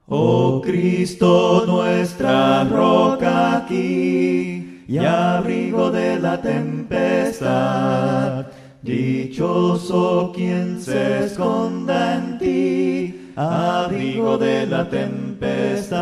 Oh Cristo, nuestra roca aquí, y abrigo de la tempestad. Dichoso quien se esconda en ti, abrigo de la tempestad.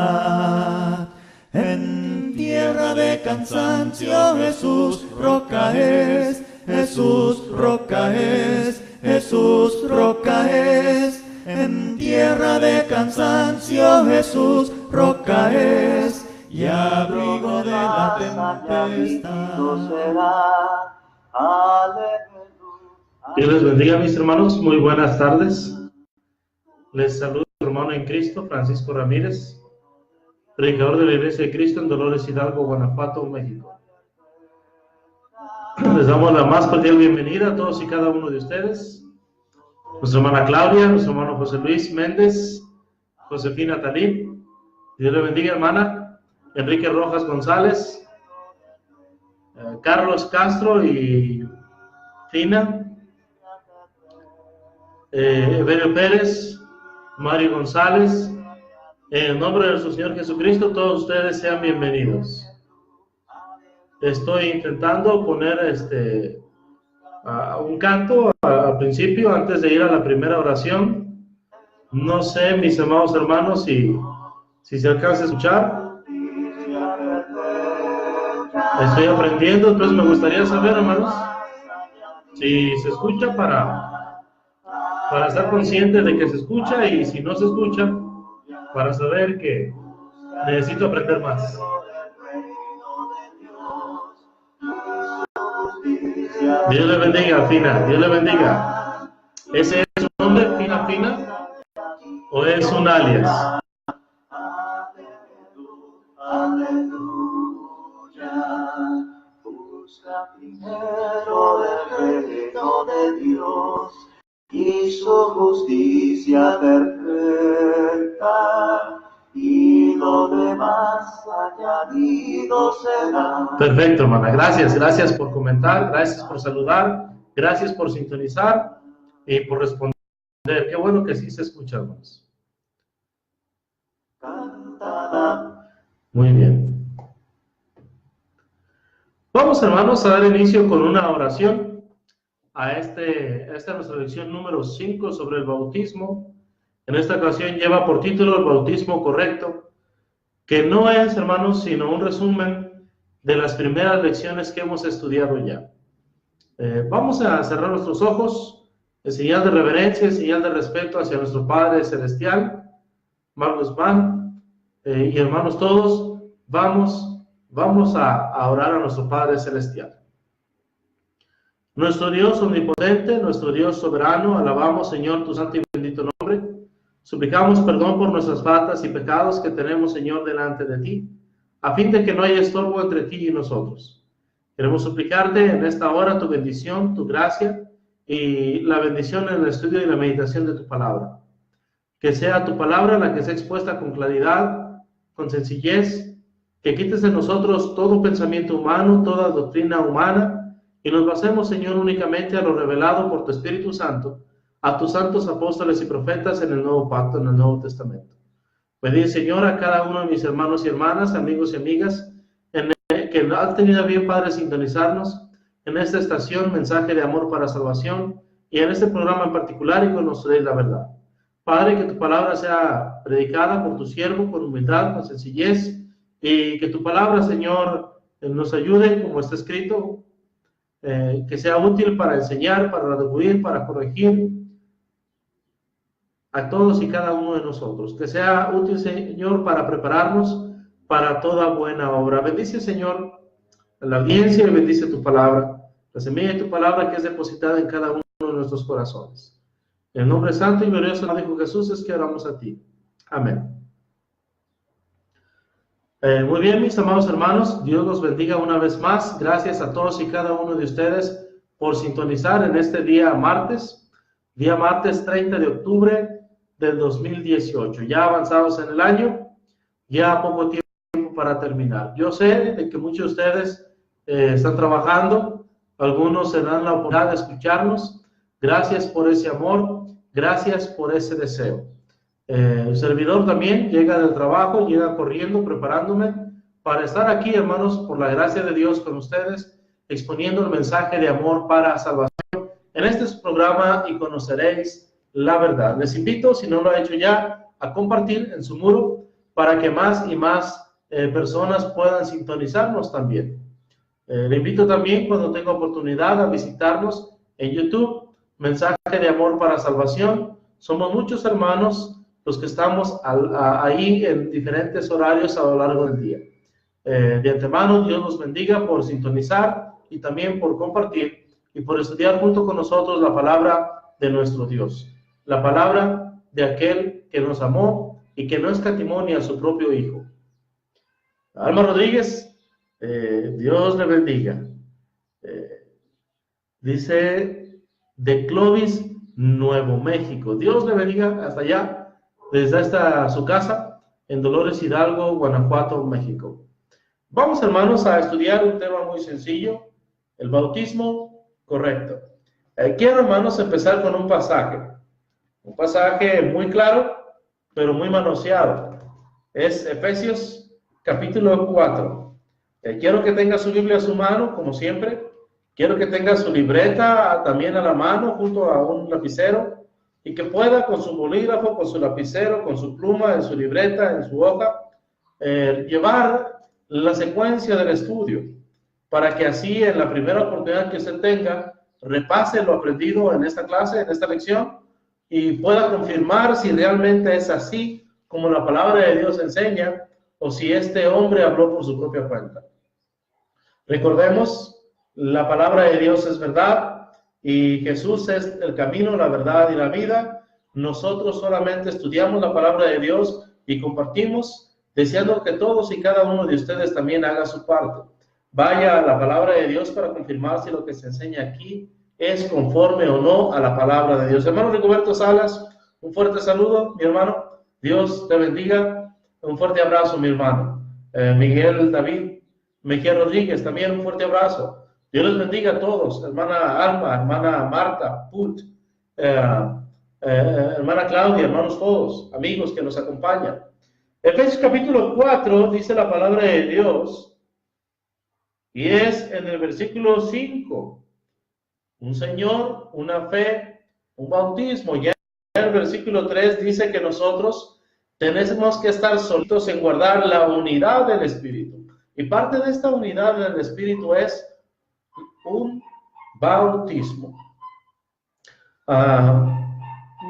En tierra de cansancio Jesús roca es, Jesús roca es, Jesús roca es. En tierra de cansancio Jesús roca es, y abrigo de la tempestad. Dios les bendiga, mis hermanos, muy buenas tardes. Les saludo su hermano en Cristo, Francisco Ramírez, predicador de la Iglesia de Cristo en Dolores Hidalgo, Guanajuato, México. Les damos la más cordial bienvenida a todos y cada uno de ustedes. Nuestra hermana Claudia, nuestro hermano José Luis Méndez, Josefina Talib, Dios le bendiga, hermana, Enrique Rojas González, Carlos Castro y Fina, Evelio Pérez, Mario González. En el nombre de nuestro Señor Jesucristo, todos ustedes sean bienvenidos. Estoy intentando poner un canto al principio, antes de ir a la primera oración. No sé, mis amados hermanos, si se alcanza a escuchar. Estoy aprendiendo, entonces me gustaría saber, hermanos, si se escucha para estar consciente de que se escucha, y si no se escucha, para saber que necesito aprender más. Dios le bendiga, Fina, Dios le bendiga. ¿Ese es su nombre, Fina Fina? ¿O es un alias? Busca primero el reino de Dios y su justicia perfecta, y lo demás añadido será. Perfecto, hermana. Gracias por comentar, gracias por saludar, gracias por sintonizar y por responder. Qué bueno que sí se escucha, hermanos. Muy bien. Vamos, hermanos, a dar inicio con una oración a esta nuestra lección número 5 sobre el bautismo. En esta ocasión lleva por título el bautismo correcto, que no es, hermanos, sino un resumen de las primeras lecciones que hemos estudiado ya. Vamos a cerrar nuestros ojos en señal de reverencia, en señal de respeto hacia nuestro Padre Celestial. Marcos Van y hermanos todos, vamos a orar a nuestro Padre Celestial. Nuestro Dios omnipotente, nuestro Dios soberano, alabamos, Señor, tu santo y bendito nombre. Suplicamos perdón por nuestras faltas y pecados que tenemos, Señor, delante de ti, a fin de que no haya estorbo entre ti y nosotros. Queremos suplicarte en esta hora tu bendición, tu gracia y la bendición en el estudio y la meditación de tu palabra. Que sea tu palabra la que sea expuesta con claridad, con sencillez, que quites de nosotros todo pensamiento humano, toda doctrina humana, y nos basemos, Señor, únicamente a lo revelado por tu Espíritu Santo, a tus santos apóstoles y profetas en el Nuevo Pacto, en el Nuevo Testamento. Pedir, Señor, a cada uno de mis hermanos y hermanas, amigos y amigas, que han tenido bien, Padre, sintonizarnos en esta estación, mensaje de amor para salvación, y en este programa en particular, y conoceréis la verdad. Padre, que tu palabra sea predicada por tu siervo con humildad, con sencillez, y que tu palabra, Señor, nos ayude, como está escrito, que sea útil para enseñar, para redarguir, para corregir a todos y cada uno de nosotros. Que sea útil, Señor, para prepararnos para toda buena obra. Bendice, Señor, a la audiencia, y bendice tu palabra, la semilla de tu palabra que es depositada en cada uno de nuestros corazones. En el nombre santo y glorioso de Hijo Jesús es que oramos a ti. Amén. Muy bien, mis amados hermanos, Dios los bendiga una vez más. Gracias a todos y cada uno de ustedes por sintonizar en este día martes 30 de octubre del 2018. Ya avanzados en el año, ya poco tiempo para terminar. Yo sé de que muchos de ustedes están trabajando, algunos se dan la oportunidad de escucharnos. Gracias por ese amor, gracias por ese deseo. El servidor también llega del trabajo, llega corriendo, preparándome para estar aquí, hermanos, por la gracia de Dios con ustedes, exponiendo el mensaje de amor para salvación. En este programa y conoceréis la verdad. Les invito, si no lo ha hecho ya, a compartir en su muro para que más y más personas puedan sintonizarnos también. Le invito también, cuando tenga oportunidad, a visitarnos en YouTube, Mensaje de Amor para Salvación. Somos muchos hermanos los que estamos ahí en diferentes horarios a lo largo del día. De antemano, Dios los bendiga por sintonizar y también por compartir y por estudiar junto con nosotros la palabra de nuestro Dios, la palabra de aquel que nos amó y que no escatimó ni a su propio Hijo. Alma Rodríguez, Dios le bendiga. Dice de Clovis, Nuevo México. Dios le bendiga hasta allá, desde su casa, en Dolores Hidalgo, Guanajuato, México. Vamos, hermanos, a estudiar un tema muy sencillo, el bautismo correcto. Quiero, hermanos, empezar con un pasaje muy claro, pero muy manoseado. Es Efesios capítulo 4. Quiero que tenga su Biblia a su mano, como siempre. Quiero que tenga su libreta también a la mano, junto a un lapicero, y que pueda con su bolígrafo, con su lapicero, con su pluma, en su libreta, en su hoja, llevar la secuencia del estudio, para que así en la primera oportunidad que usted tenga, repase lo aprendido en esta clase, en esta lección, y pueda confirmar si realmente es así como la palabra de Dios enseña, o si este hombre habló por su propia cuenta. Recordemos, la palabra de Dios es verdad, y Jesús es el camino, la verdad y la vida. Nosotros solamente estudiamos la palabra de Dios y compartimos, deseando que todos y cada uno de ustedes también haga su parte. Vaya a la palabra de Dios para confirmar si lo que se enseña aquí es conforme o no a la palabra de Dios. Hermano Rigoberto Salas, un fuerte saludo, mi hermano. Dios te bendiga. Un fuerte abrazo, mi hermano. Miguel David Mejía Rodríguez, también un fuerte abrazo. Dios les bendiga a todos. Hermana Alma, hermana Marta, Put, hermana Claudia, hermanos todos, amigos que nos acompañan. Efesios capítulo 4 dice la palabra de Dios, y es en el versículo 5, un Señor, una fe, un bautismo. Ya en el versículo 3 dice que nosotros tenemos que estar solitos en guardar la unidad del Espíritu. Y parte de esta unidad del Espíritu es un bautismo.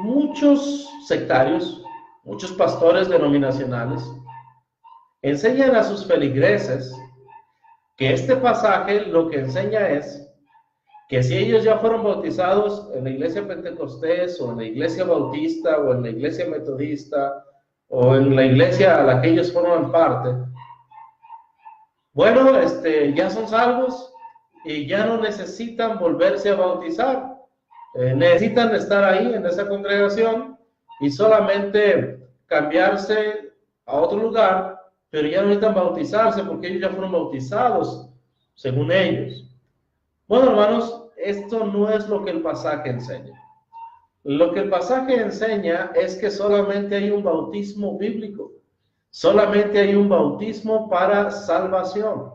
Muchos sectarios, muchos pastores denominacionales enseñan a sus feligreses que este pasaje lo que enseña es que si ellos ya fueron bautizados en la iglesia pentecostés o en la iglesia bautista o en la iglesia metodista o en la iglesia a la que ellos forman parte, bueno, ya son salvos y ya no necesitan volverse a bautizar. Necesitan estar ahí en esa congregación y solamente cambiarse a otro lugar, pero ya no necesitan bautizarse porque ellos ya fueron bautizados, según ellos. Bueno, hermanos, esto no es lo que el pasaje enseña. Lo que el pasaje enseña es que solamente hay un bautismo bíblico. Solamente hay un bautismo para salvación.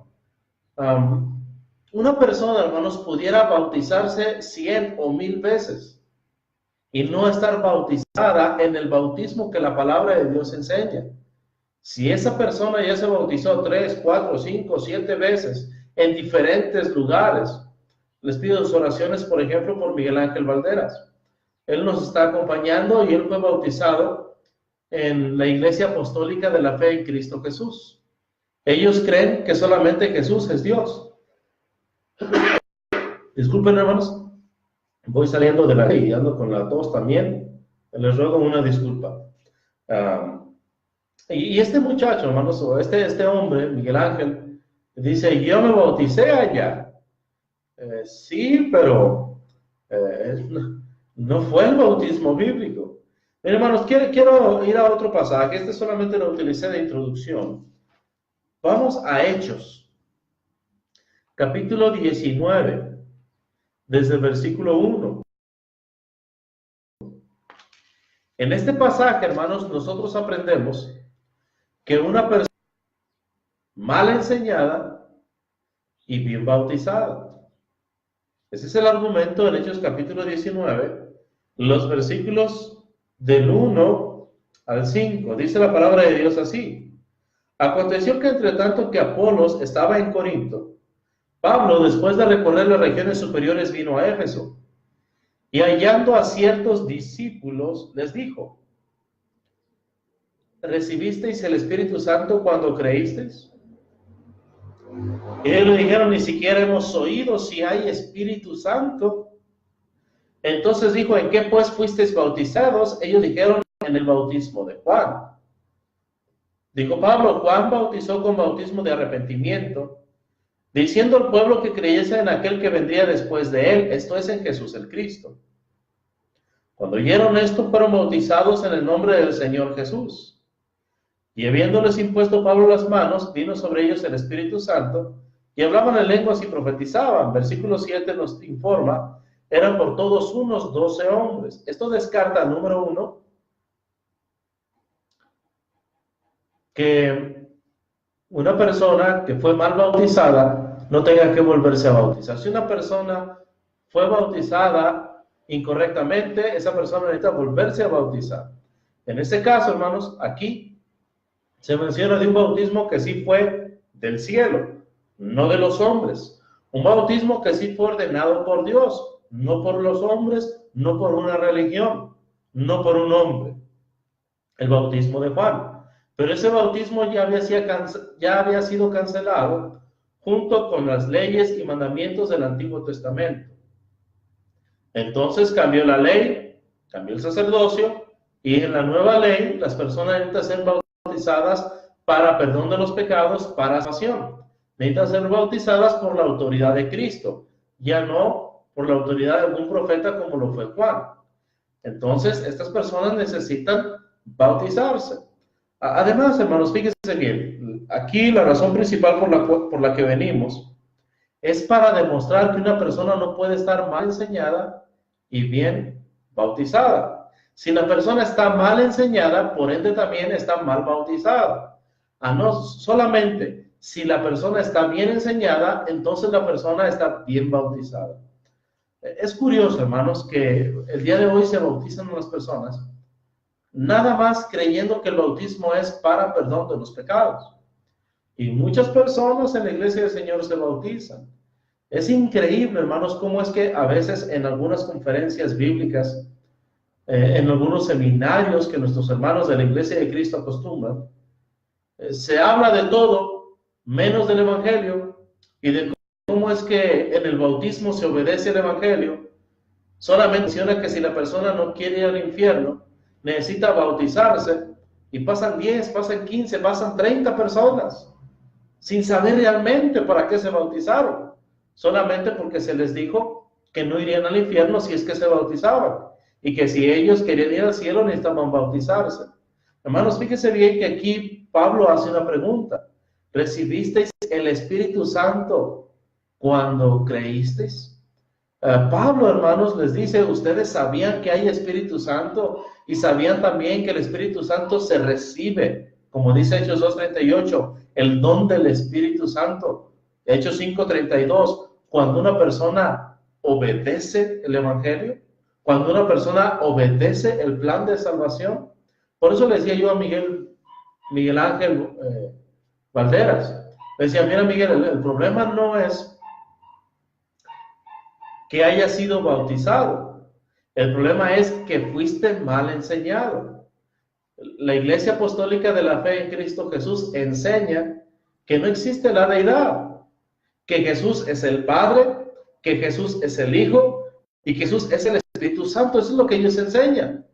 Una persona, hermanos, pudiera bautizarse 100 o 1000 veces y no estar bautizada en el bautismo que la palabra de Dios enseña. Si esa persona ya se bautizó 3, 4, 5, 7 veces en diferentes lugares, les pido sus oraciones, por ejemplo, por Miguel Ángel Valderas. Él nos está acompañando y él fue bautizado en la Iglesia Apostólica de la Fe en Cristo Jesús. Ellos creen que solamente Jesús es Dios. Disculpen, hermanos, voy saliendo de la ley y ando con la tos también. Les ruego una disculpa. Y este muchacho, hermanos, o este hombre, Miguel Ángel, dice, yo me bauticé allá. Sí, pero no fue el bautismo bíblico. Miren, hermanos, quiero ir a otro pasaje. Este solamente lo utilicé de introducción. Vamos a Hechos, capítulo 19, desde el versículo 1. En este pasaje, hermanos, nosotros aprendemos que una persona mal enseñada y bien bautizada. Ese es el argumento en Hechos capítulo 19, los versículos del 1 al 5. Dice la palabra de Dios así: aconteció que entre tanto que Apolos estaba en Corinto, Pablo, después de recorrer las regiones superiores, vino a Éfeso, y hallando a ciertos discípulos, les dijo: ¿recibisteis el Espíritu Santo cuando creísteis? Y ellos le dijeron: ni siquiera hemos oído si hay Espíritu Santo. Entonces dijo: ¿en qué pues fuisteis bautizados? Ellos dijeron: en el bautismo de Juan. Dijo Pablo: Juan bautizó con bautismo de arrepentimiento, diciendo al pueblo que creyese en aquel que vendría después de él, esto es, en Jesús el Cristo. Cuando oyeron esto, fueron bautizados en el nombre del Señor Jesús. Y habiéndoles impuesto Pablo las manos, vino sobre ellos el Espíritu Santo, y hablaban en lenguas y profetizaban. Versículo 7 nos informa: eran por todos unos 12 hombres. Esto descarta, número 1, que una persona que fue mal bautizada no tenga que volverse a bautizar. Si una persona fue bautizada incorrectamente, esa persona necesita volverse a bautizar. En este caso, hermanos, aquí se menciona de un bautismo que sí fue del cielo, no de los hombres. Un bautismo que sí fue ordenado por Dios, no por los hombres, no por una religión, no por un hombre. El bautismo de Juan. Pero ese bautismo ya había sido cancelado junto con las leyes y mandamientos del Antiguo Testamento. Entonces cambió la ley, cambió el sacerdocio, y en la nueva ley las personas necesitan ser bautizadas para perdón de los pecados, para salvación. Necesitan ser bautizadas por la autoridad de Cristo, ya no por la autoridad de algún profeta como lo fue Juan. Entonces, estas personas necesitan bautizarse. Además, hermanos, fíjense bien, aquí la razón principal por la que venimos es para demostrar que una persona no puede estar mal enseñada y bien bautizada. Si la persona está mal enseñada, por ende también está mal bautizada. No solamente si la persona está bien enseñada, entonces la persona está bien bautizada. Es curioso, hermanos, que el día de hoy se bautizan las personas nada más creyendo que el bautismo es para perdón de los pecados. Y muchas personas en la iglesia del Señor se bautizan. Es increíble, hermanos, cómo es que a veces en algunas conferencias bíblicas, en algunos seminarios que nuestros hermanos de la iglesia de Cristo acostumbran, se habla de todo menos del evangelio y de cómo es que en el bautismo se obedece al evangelio. Solamente menciona que si la persona no quiere ir al infierno, necesita bautizarse, y pasan 10, pasan 15, pasan 30 personas sin saber realmente para qué se bautizaron, solamente porque se les dijo que no irían al infierno si es que se bautizaban, y que si ellos querían ir al cielo necesitaban bautizarse. Hermanos, fíjense bien que aquí Pablo hace una pregunta: ¿recibisteis el Espíritu Santo cuando creísteis? Pablo, hermanos, les dice: ustedes sabían que hay Espíritu Santo y sabían también que el Espíritu Santo se recibe, como dice Hechos 2:38, el don del Espíritu Santo. Hechos 5:32, cuando una persona obedece el Evangelio, cuando una persona obedece el plan de salvación. Por eso le decía yo a Miguel Ángel Valderas, le decía: mira, Miguel, el problema no es que haya sido bautizado, el problema es que fuiste mal enseñado. La Iglesia Apostólica de la Fe en Cristo Jesús enseña que no existe la deidad, que Jesús es el Padre, que Jesús es el Hijo y que Jesús es el Espíritu Santo. Eso es lo que ellos enseñan.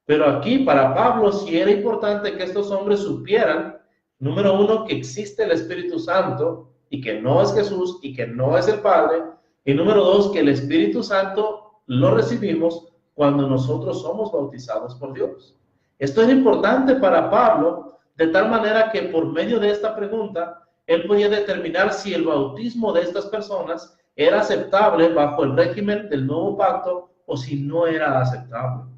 Pero aquí para Pablo sí era importante que estos hombres supieran, número uno, que existe el Espíritu Santo y que no es Jesús y que no es el Padre. Y número dos, que el Espíritu Santo lo recibimos cuando nosotros somos bautizados por Dios. Esto era importante para Pablo, de tal manera que por medio de esta pregunta, él podía determinar si el bautismo de estas personas era aceptable bajo el régimen del nuevo pacto o si no era aceptable.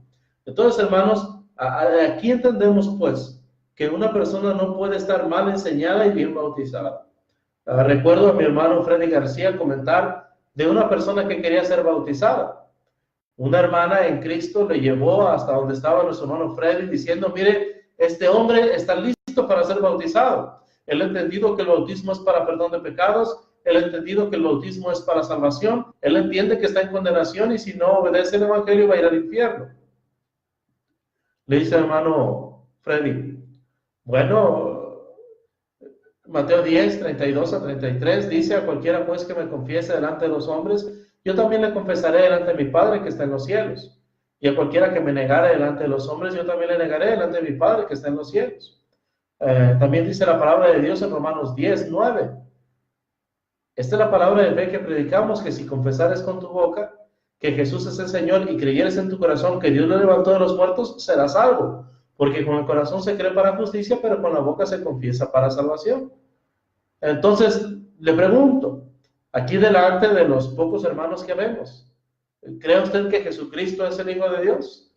Entonces, hermanos, aquí entendemos pues que una persona no puede estar mal enseñada y bien bautizada. Recuerdo a mi hermano Freddy García comentar de una persona que quería ser bautizada. Una hermana en Cristo le llevó hasta donde estaba nuestro hermano Freddy diciendo, mire, este hombre está listo para ser bautizado. Él ha entendido que el bautismo es para perdón de pecados, él ha entendido que el bautismo es para salvación, él entiende que está en condenación y si no obedece el evangelio va a ir al infierno. Le dice el hermano Freddy, bueno, Mateo 10, 32 a 33 dice, a cualquiera pues que me confiese delante de los hombres, yo también le confesaré delante de mi Padre que está en los cielos. Y a cualquiera que me negare delante de los hombres, yo también le negaré delante de mi Padre que está en los cielos. También dice la palabra de Dios en Romanos 10, 9. Esta es la palabra de fe que predicamos, que si confesares con tu boca que Jesús es el Señor y creyeres en tu corazón que Dios lo levantó de los muertos, serás salvo. Porque con el corazón se cree para justicia, pero con la boca se confiesa para salvación. Entonces, le pregunto, aquí delante de los pocos hermanos que vemos, ¿cree usted que Jesucristo es el Hijo de Dios?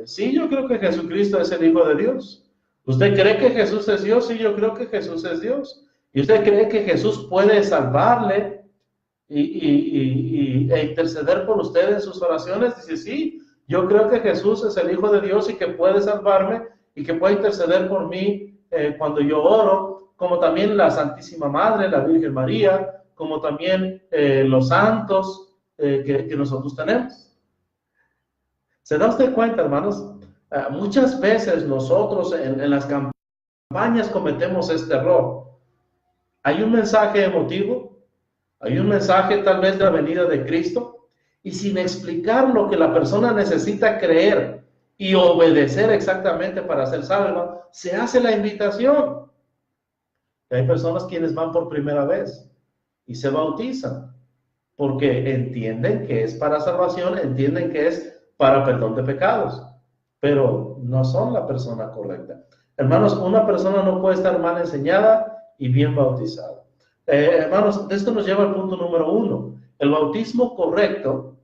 Sí, yo creo que Jesucristo es el Hijo de Dios. ¿Usted cree que Jesús es Dios? Sí, yo creo que Jesús es Dios. ¿Y usted cree que Jesús puede salvarle e interceder por usted en sus oraciones? Dice, sí, yo creo que Jesús es el Hijo de Dios y que puede salvarme y que puede interceder por mí cuando yo oro, como también la Santísima Madre, la Virgen María, como también los santos que nosotros tenemos. ¿Se da usted cuenta, hermanos? Muchas veces nosotros en las campañas cometemos este error. Hay un mensaje emotivo, hay un mensaje tal vez de la venida de Cristo, y sin explicar lo que la persona necesita creer y obedecer exactamente para ser salva, se hace la invitación. Y hay personas quienes van por primera vez y se bautizan, porque entienden que es para salvación, entienden que es para perdón de pecados, pero no son la persona correcta. Hermanos, una persona no puede estar mal enseñada y bien bautizada. Hermanos, esto nos lleva al punto número 1. El bautismo correcto,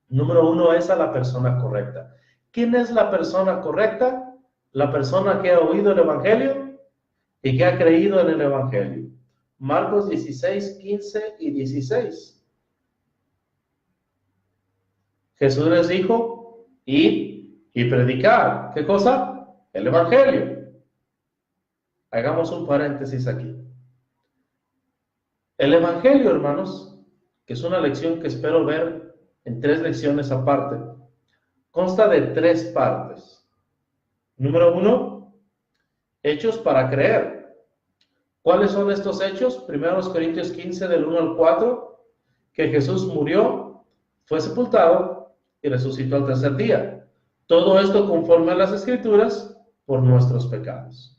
número 1, es a la persona correcta. ¿Quién es la persona correcta? La persona que ha oído el Evangelio y que ha creído en el Evangelio. Marcos 16, 15 y 16. Jesús les dijo, id y predicar. ¿Qué cosa? El Evangelio. Hagamos un paréntesis aquí. El Evangelio, hermanos, que es una lección que espero ver en 3 lecciones aparte, consta de 3 partes. Número 1, hechos para creer. ¿Cuáles son estos hechos? 1 Corintios 15, del 1 al 4, que Jesús murió, fue sepultado y resucitó al tercer día. Todo esto conforme a las Escrituras por nuestros pecados.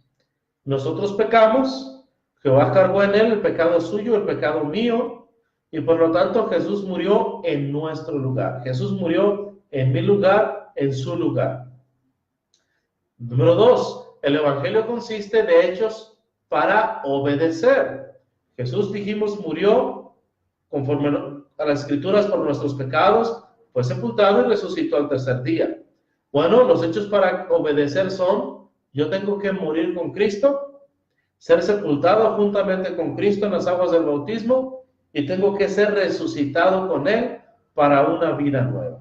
Nosotros pecamos, Jehová cargó en él el pecado suyo, el pecado mío, y por lo tanto Jesús murió en nuestro lugar. Jesús murió en mi lugar, en su lugar. Número 2, el Evangelio consiste de hechos para obedecer. Jesús, dijimos, murió conforme a las Escrituras por nuestros pecados, fue sepultado y resucitó al tercer día. Bueno, los hechos para obedecer son: yo tengo que morir con Cristo, ser sepultado juntamente con Cristo en las aguas del bautismo, y tengo que ser resucitado con Él para una vida nueva.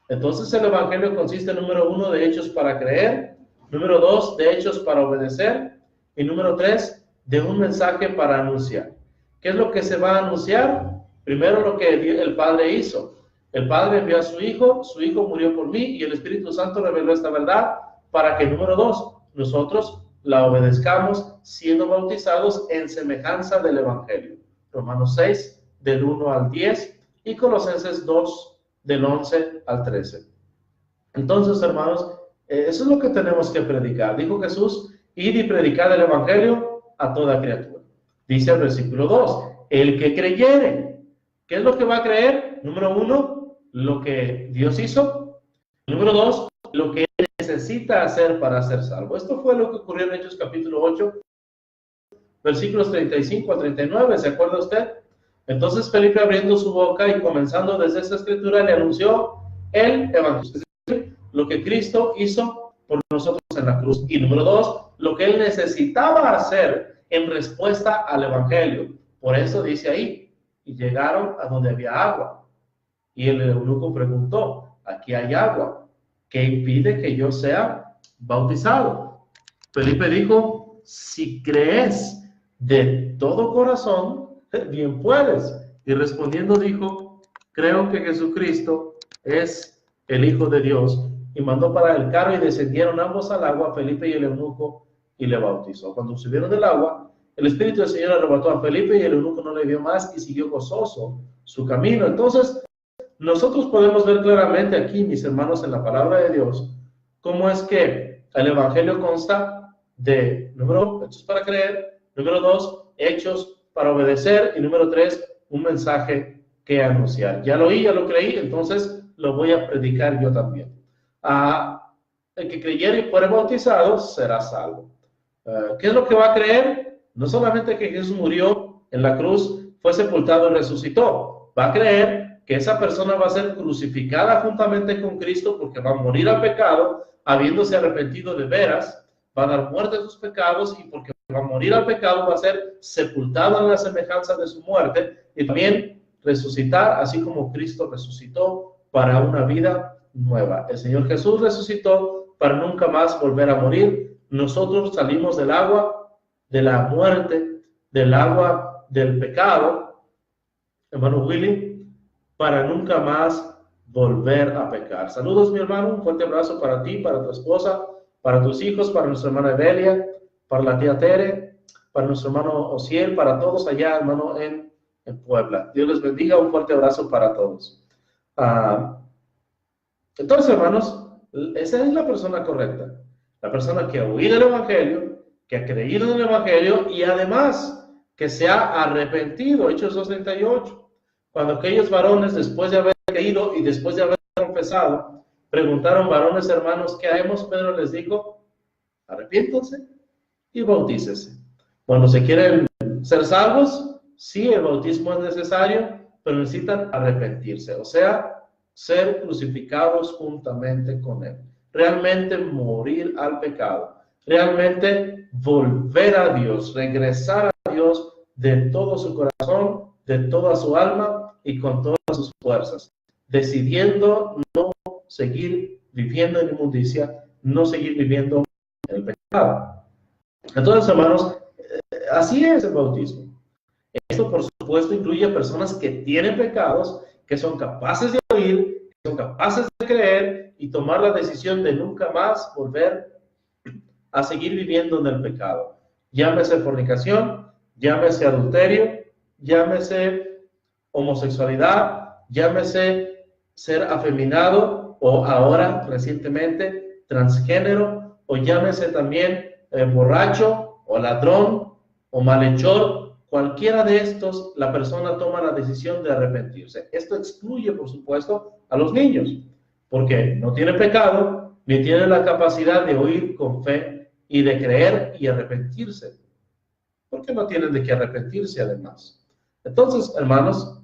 Entonces el Evangelio consiste, número 1, de hechos para creer, número 2, de hechos para obedecer, y número 3, de un mensaje para anunciar. ¿Qué es lo que se va a anunciar? Primero, lo que el Padre hizo. El Padre envió a su Hijo murió por mí, y el Espíritu Santo reveló esta verdad para que, número 2, nosotros la obedezcamos siendo bautizados en semejanza del Evangelio. Romanos 6, del 1 al 10, y Colosenses 2, del 11 al 13. Entonces, hermanos, eso es lo que tenemos que predicar. Dijo Jesús, id y predicad el Evangelio a toda criatura. Dice el versículo 2, el que creyere. ¿Qué es lo que va a creer? Número 1, lo que Dios hizo. Número 2, lo que él necesita hacer para ser salvo. Esto fue lo que ocurrió en Hechos capítulo 8, versículos 35 a 39, ¿se acuerda usted? Entonces Felipe, abriendo su boca y comenzando desde esa escritura, le anunció el Evangelio. lo que Cristo hizo por nosotros en la cruz. Y número 2, lo que Él necesitaba hacer en respuesta al Evangelio. Por eso dice ahí, y llegaron a donde había agua. Y el eunuco preguntó, aquí hay agua, ¿qué impide que yo sea bautizado? Felipe dijo, si crees de todo corazón, bien puedes. Y respondiendo dijo, creo que Jesucristo es el Hijo de Dios. Y mandó para el carro y descendieron ambos al agua, Felipe y el eunuco, y le bautizó. Cuando subieron del agua, el Espíritu del Señor arrebató a Felipe y el eunuco no le vio más y siguió gozoso su camino. Entonces, nosotros podemos ver claramente aquí, mis hermanos, en la palabra de Dios, cómo es que el Evangelio consta de, número 1, hechos para creer, número 2, hechos para obedecer, y número 3, un mensaje que anunciar. Ya lo oí, ya lo creí, entonces lo voy a predicar yo también. El que creyere y fuere bautizado será salvo. ¿Qué es lo que va a creer? No solamente que Jesús murió en la cruz, fue sepultado y resucitó. Va a creer que esa persona va a ser crucificada juntamente con Cristo porque va a morir al pecado, habiéndose arrepentido de veras, va a dar muerte a sus pecados y porque va a morir al pecado va a ser sepultado en la semejanza de su muerte y también resucitar, así como Cristo resucitó para una vida nueva. El Señor Jesús resucitó para nunca más volver a morir. Nosotros salimos del agua de la muerte, del agua del pecado, hermano Willy, para nunca más volver a pecar. Saludos, mi hermano, un fuerte abrazo para ti, para tu esposa, para tus hijos, para nuestra hermana Evelia, para la tía Tere, para nuestro hermano Osiel, para todos allá, hermano, en Puebla. Dios les bendiga, un fuerte abrazo para todos. Entonces, hermanos, esa es la persona correcta, la persona que ha oído el Evangelio, que ha creído en el Evangelio y además que se ha arrepentido. Hechos 2:38. Cuando aquellos varones, después de haber creído y después de haber confesado, preguntaron, varones hermanos, ¿qué haremos? Pedro les dijo, arrepiéntanse y bautícese. Cuando se quieren ser salvos, sí, el bautismo es necesario, pero necesitan arrepentirse, o sea, ser crucificados juntamente con Él. Realmente morir al pecado, realmente volver a Dios, regresar a Dios de todo su corazón, de toda su alma y con todas sus fuerzas, decidiendo no seguir viviendo en inmundicia, no seguir viviendo en el pecado. Entonces, hermanos, así es el bautismo. Esto, por supuesto, incluye a personas que tienen pecados, que son capaces de oír, que son capaces de creer y tomar la decisión de nunca más volver a seguir viviendo en el pecado. Llámese fornicación, llámese adulterio, llámese homosexualidad, llámese ser afeminado o ahora recientemente transgénero, o llámese también borracho o ladrón o malhechor. Cualquiera de estos, la persona toma la decisión de arrepentirse. Esto excluye, por supuesto, a los niños, porque no tienen pecado, ni tienen la capacidad de oír con fe y de creer y arrepentirse, porque no tienen de qué arrepentirse además. Entonces, hermanos,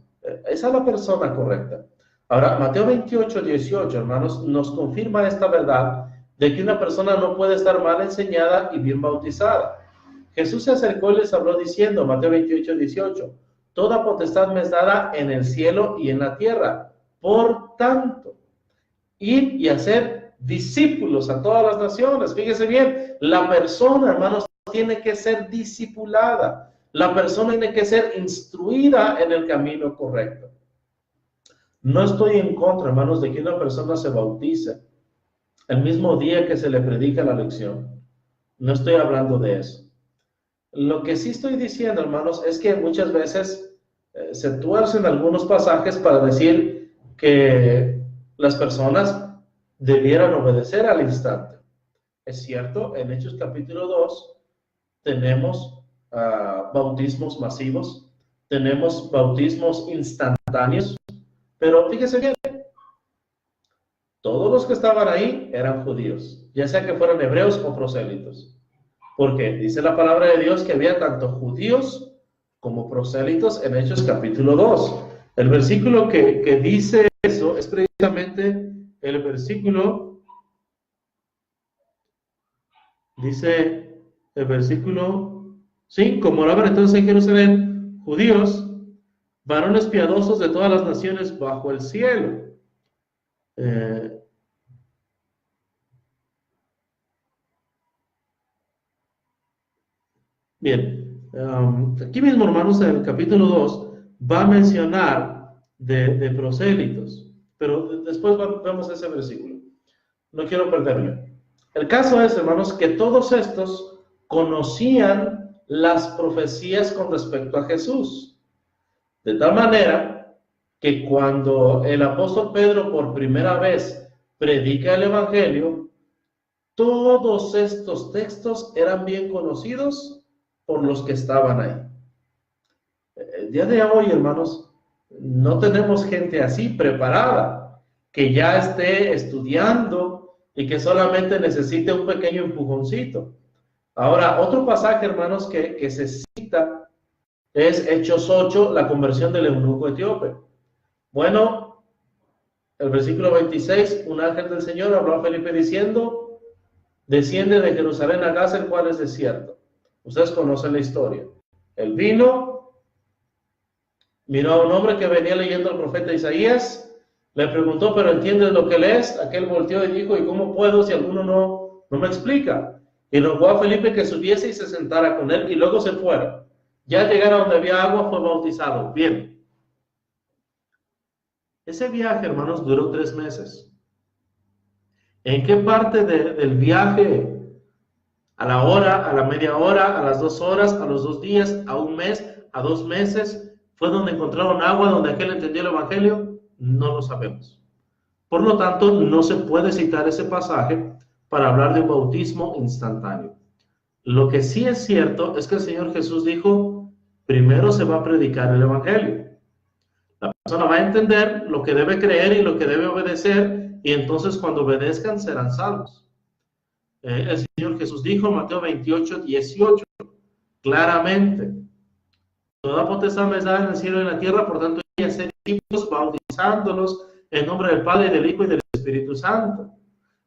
esa es la persona correcta. Ahora, Mateo 28:18, hermanos, nos confirma esta verdad de que una persona no puede estar mal enseñada y bien bautizada. Jesús se acercó y les habló diciendo, Mateo 28:18, toda potestad me es dada en el cielo y en la tierra. Por tanto, ir y hacer discípulos a todas las naciones. Fíjese bien, la persona, hermanos, tiene que ser discipulada. La persona tiene que ser instruida en el camino correcto. No estoy en contra, hermanos, de que una persona se bautice el mismo día que se le predica la lección. No estoy hablando de eso. Lo que sí estoy diciendo, hermanos, es que muchas veces se tuercen algunos pasajes para decir que las personas debieran obedecer al instante. Es cierto, en Hechos capítulo 2 tenemos bautismos masivos, tenemos bautismos instantáneos, pero fíjese bien, todos los que estaban ahí eran judíos, ya sea que fueran hebreos o prosélitos. Porque dice la palabra de Dios que había tanto judíos como prosélitos en Hechos capítulo 2. El versículo que dice eso es precisamente el versículo Dice el versículo 5, moraban entonces en Jerusalén judíos, varones piadosos de todas las naciones bajo el cielo. Bien, aquí mismo, hermanos, en el capítulo 2 va a mencionar de prosélitos, pero después vemos ese versículo. No quiero perderlo. El caso es, hermanos, que todos estos conocían las profecías con respecto a Jesús. De tal manera que cuando el apóstol Pedro por primera vez predica el Evangelio, todos estos textos eran bien conocidos por los que estaban ahí. El día de hoy, hermanos, no tenemos gente así preparada, que ya esté estudiando y que solamente necesite un pequeño empujoncito. Ahora, otro pasaje, hermanos, que se cita es Hechos 8, la conversión del eunuco etíope. Bueno, el versículo 26, un ángel del Señor habló a Felipe diciendo, desciende de Jerusalén a Gaza, el cual es desierto. Ustedes conocen la historia. Él vino, miró a un hombre que venía leyendo al profeta Isaías, le preguntó, ¿pero entiendes lo que lees? Aquel volteó y dijo, ¿y cómo puedo si alguno no me explica? Y rogó a Felipe que subiese y se sentara con él, y luego se fuera. Ya al llegar a donde había agua, fue bautizado. Bien. Ese viaje, hermanos, duró 3 meses. ¿En qué parte del viaje? A la hora, a la media hora, a las 2 horas, a los 2 días, a 1 mes, a 2 meses, fue donde encontraron agua, donde aquel entendió el Evangelio, no lo sabemos. Por lo tanto, no se puede citar ese pasaje para hablar de un bautismo instantáneo. Lo que sí es cierto es que el Señor Jesús dijo, primero se va a predicar el Evangelio. La persona va a entender lo que debe creer y lo que debe obedecer, y entonces cuando obedezcan serán salvos. El Señor Jesús dijo en Mateo 28, 18, claramente, toda potestad me es dada en el cielo y en la tierra, por tanto, y hacer discípulos, bautizándolos en nombre del Padre, del Hijo y del Espíritu Santo.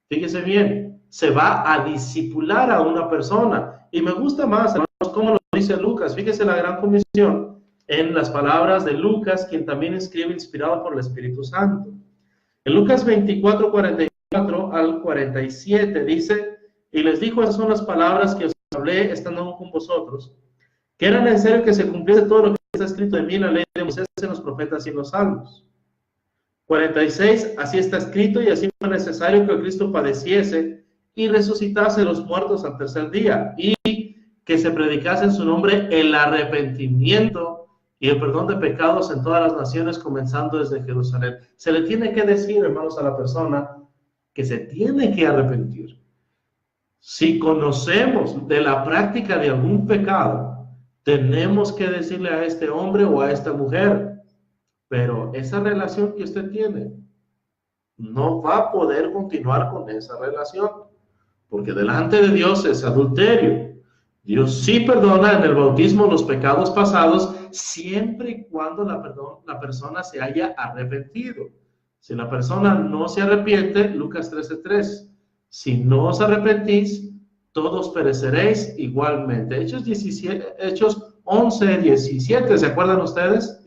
Fíjese bien, se va a discipular a una persona. Y me gusta más, hermanos, cómo lo dice Lucas. Fíjese la gran comisión en las palabras de Lucas, quien también escribe inspirado por el Espíritu Santo. En Lucas 24, 44 al 47 dice, y les dijo, esas son las palabras que os hablé estando aún con vosotros, que era necesario que se cumpliese todo lo que está escrito de mí en la ley de Moisés, en los profetas y en los salmos. 46, así está escrito y así fue necesario que el Cristo padeciese y resucitase los muertos al tercer día, y que se predicase en su nombre el arrepentimiento y el perdón de pecados en todas las naciones, comenzando desde Jerusalén. Se le tiene que decir, hermanos, a la persona que se tiene que arrepentir. Si conocemos de la práctica de algún pecado, tenemos que decirle a este hombre o a esta mujer, pero esa relación que usted tiene, no va a poder continuar con esa relación, porque delante de Dios es adulterio. Dios sí perdona en el bautismo los pecados pasados, siempre y cuando la persona se haya arrepentido. Si la persona no se arrepiente, Lucas 13:3, si no os arrepentís, todos pereceréis igualmente. Hechos 11:17, ¿se acuerdan ustedes?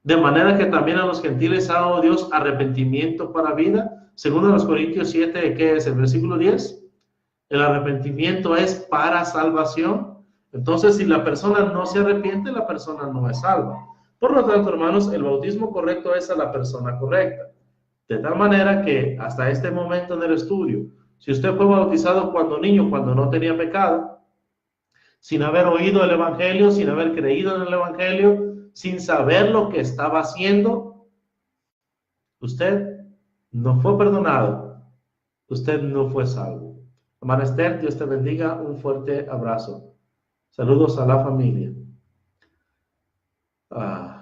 De manera que también a los gentiles ha dado Dios arrepentimiento para vida. Segundo los Corintios 7, ¿qué es? El versículo 10. El arrepentimiento es para salvación. Entonces, si la persona no se arrepiente, la persona no es salva. Por lo tanto, hermanos, el bautismo correcto es a la persona correcta. De tal manera que hasta este momento en el estudio, si usted fue bautizado cuando niño, cuando no tenía pecado, sin haber oído el Evangelio, sin haber creído en el Evangelio, sin saber lo que estaba haciendo, usted no fue perdonado, usted no fue salvo. Hermana Esther, Dios te bendiga, un fuerte abrazo. Saludos a la familia.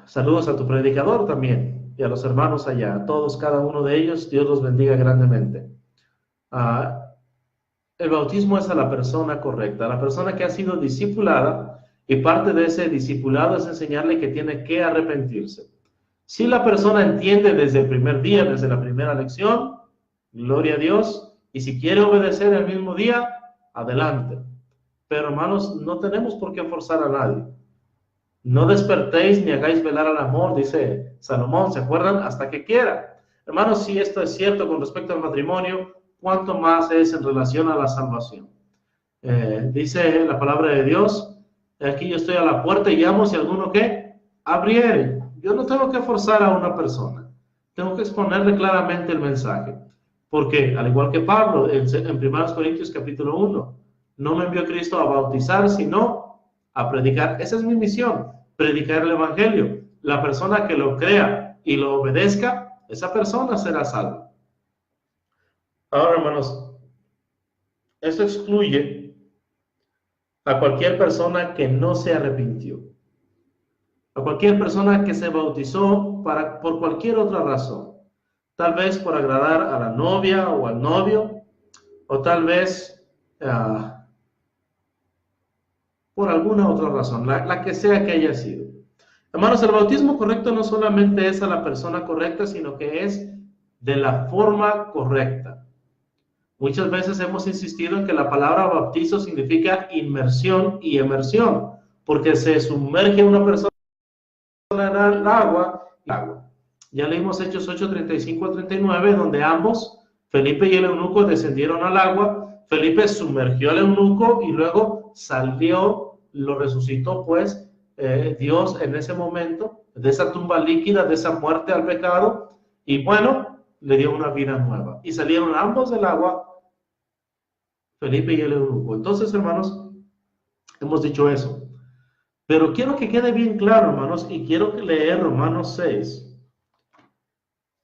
Saludos a tu predicador también y a los hermanos allá, a todos, cada uno de ellos, Dios los bendiga grandemente. El bautismo es a la persona correcta, a la persona que ha sido discipulada, y parte de ese discipulado es enseñarle que tiene que arrepentirse. Si la persona entiende desde el primer día, desde la primera lección, gloria a Dios, y si quiere obedecer el mismo día, adelante. Pero hermanos, no tenemos por qué forzar a nadie. No despertéis ni hagáis velar al amor, dice Salomón, ¿se acuerdan? Hasta que quiera. Hermanos, si esto es cierto con respecto al matrimonio, ¿cuánto más es en relación a la salvación? Dice la palabra de Dios, aquí yo estoy a la puerta y llamo, si alguno ¿qué? Abriere. Yo no tengo que forzar a una persona, tengo que exponerle claramente el mensaje, porque al igual que Pablo en 1 Corintios capítulo 1, no me envió Cristo a bautizar, sino a predicar. Esa es mi misión, predicar el evangelio. La persona que lo crea y lo obedezca, esa persona será salva. Ahora, hermanos, esto excluye a cualquier persona que no se arrepintió, a cualquier persona que se bautizó por cualquier otra razón, tal vez por agradar a la novia o al novio, o tal vez por alguna otra razón, la que sea que haya sido. Hermanos, el bautismo correcto no solamente es a la persona correcta, sino que es de la forma correcta. Muchas veces hemos insistido en que la palabra bautizo significa inmersión y emersión, porque se sumerge una persona en el agua. Ya leímos Hechos 8:35 a 39, donde ambos, Felipe y el eunuco, descendieron al agua. Felipe sumergió al eunuco y luego salió, lo resucitó pues Dios en ese momento, de esa tumba líquida, de esa muerte al pecado, y bueno, le dio una vida nueva. Y salieron ambos del agua, Felipe y el eunuco. Entonces, hermanos, hemos dicho eso. Pero quiero que quede bien claro, hermanos, y quiero leer Romanos 6,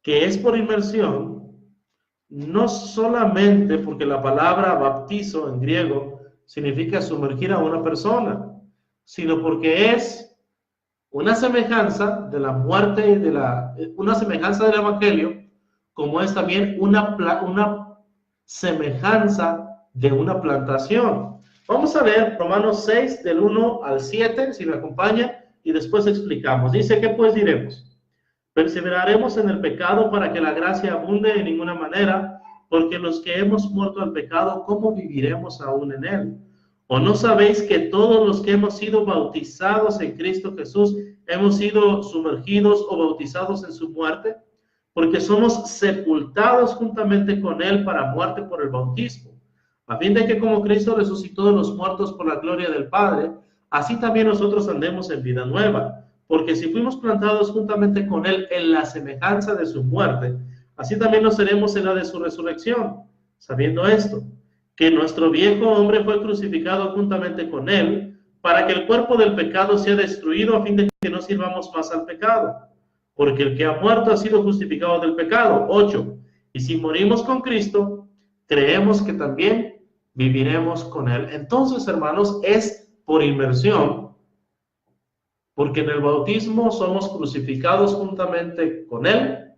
que es por inmersión, no solamente porque la palabra bautizo en griego significa sumergir a una persona, sino porque es una semejanza de la muerte y una semejanza del evangelio, como es también una semejanza de una plantación. Vamos a leer Romanos 6 del 1 al 7, si me acompaña, y después explicamos. Dice, ¿qué pues diremos? ¿Perseveraremos en el pecado para que la gracia abunde? En ninguna manera, porque los que hemos muerto al pecado, ¿cómo viviremos aún en él? ¿O no sabéis que todos los que hemos sido bautizados en Cristo Jesús, hemos sido sumergidos o bautizados en su muerte? Porque somos sepultados juntamente con él para muerte por el bautismo, a fin de que como Cristo resucitó de los muertos por la gloria del Padre, así también nosotros andemos en vida nueva. Porque si fuimos plantados juntamente con él en la semejanza de su muerte, así también lo seremos en la de su resurrección, sabiendo esto, que nuestro viejo hombre fue crucificado juntamente con él, para que el cuerpo del pecado sea destruido, a fin de que no sirvamos más al pecado. Porque el que ha muerto ha sido justificado del pecado. 8. Y si morimos con Cristo, creemos que también viviremos con él. Entonces, hermanos, es por inmersión, porque en el bautismo somos crucificados juntamente con él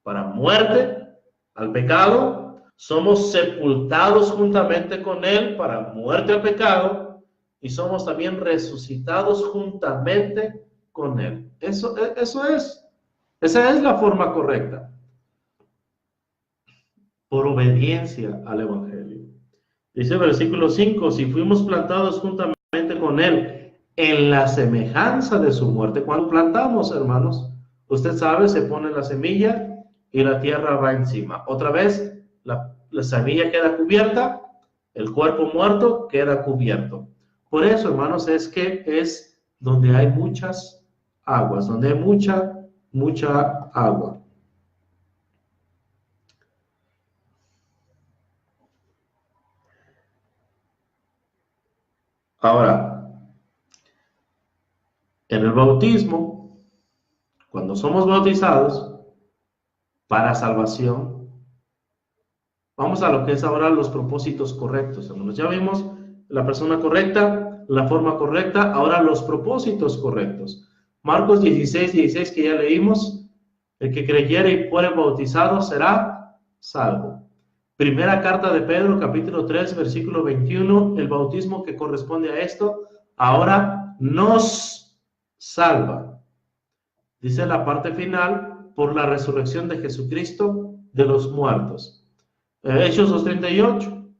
para muerte al pecado, somos sepultados juntamente con él para muerte al pecado, y somos también resucitados juntamente con él. Esa es la forma correcta, por obediencia al evangelio. Dice el versículo 5, si fuimos plantados juntamente con él en la semejanza de su muerte. Cuando plantamos, hermanos, usted sabe, se pone la semilla y la tierra va encima. Otra vez, la semilla queda cubierta, el cuerpo muerto queda cubierto. Por eso, hermanos, es que es donde hay muchas aguas, donde hay mucha agua. Ahora, en el bautismo, cuando somos bautizados para salvación, vamos a lo que es ahora los propósitos correctos, hermanos. Ya vimos la persona correcta, la forma correcta, ahora los propósitos correctos. Marcos 16:16 que ya leímos, el que creyere y fuere bautizado será salvo. Primera carta de Pedro, capítulo 3, versículo 21, el bautismo que corresponde a esto, ahora nos salva. Dice la parte final, por la resurrección de Jesucristo de los muertos. Hechos 2:38,